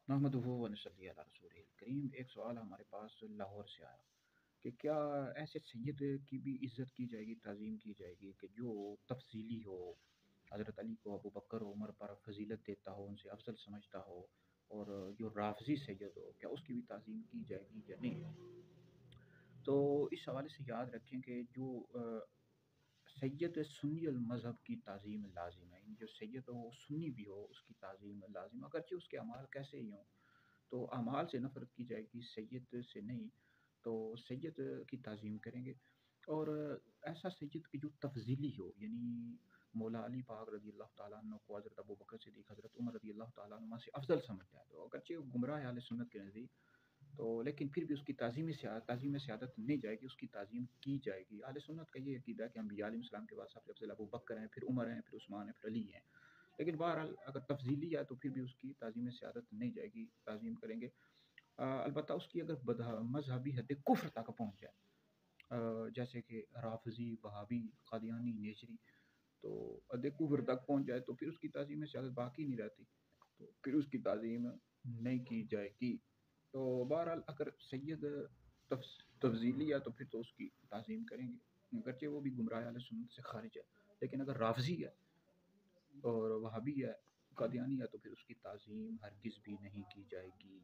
नहमदुहु व नसल्ली अला रसूलिल करीम। एक सवाल हमारे पास लाहौर से आया कि क्या ऐसे सैयद की भी इज़्ज़त की जाएगी, ताज़ीम की जाएगी कि जो तफ़सीली हो, हज़रत अली को, अबू बकर उमर पर फजीलत देता हो, उनसे अफजल समझता हो, और जो राफ़ज़ी सैयद हो क्या उसकी भी ताज़ीम की जाएगी या नहीं। तो इस हवाले से याद रखें कि जो सैयद सुन्नी अल मज़हब की ताज़ीम लाजिम है, यानी जो सैयद हो वो सुन्नी भी हो उसकी ताज़ीम लाजिम, अगरचे उसके अमाल कैसे ही हों। तो अमाल से नफ़रत की जाएगी, सैयद से नहीं। तो सैयद की ताज़ीम करेंगे, और ऐसा सैयद की जो तफ़ज़ीली हो, यानी मौला अली पाक रज़ी अल्लाह ताला अन्हु को हज़रत अबू बकर सिद्दीक़, हज़रत उमर रज़ी अल्लाह ताला अन्हुमा से अफ़ज़ल समझता है, तो अगरचे वो गुमराह है अहले सुन्नत के नज़दीक, तो लेकिन फिर भी उसकी ताज़ीम सियादत नहीं जाएगी, उसकी ताज़ीम की जाएगी। अहले सुन्नत का ये अक़ीदा है कि अम्बिया अलैहिस्सलाम के बाद सबसे अफ़ज़ल अबू बकर हैं, फिर उमर हैं, फिर उस्मान हैं, फिर अली हैं। लेकिन बहरहाल अगर तफ़ज़ीली है तो फिर भी उसकी ताज़ीम सियादत नहीं जाएगी, ताज़ीम करेंगे। अलबत्ता उसकी अगर मज़हबी हद कुफ़्र तक पहुँच जाए, जैसे कि राफ़ज़ी, वहाबी, क़ादियानी, नेचरी, तो हद कुफ़्र तक पहुँच जाए तो फिर उसकी ताज़ीम सियादत बाकी नहीं रहती, तो फिर उसकी ताज़ीम नहीं की जाएगी। तो बहरहाल अगर सैयद तफ़ज़ीली है तो फिर तो उसकी ताज़ीम करेंगे, अगरचे वो भी गुमराह अहले सुन्नत से ख़ारिज है। लेकिन अगर राफ़ज़ी है और वहाबी है, क़ादियानी है, तो फिर उसकी ताज़ीम हरगिज़ भी नहीं की जाएगी।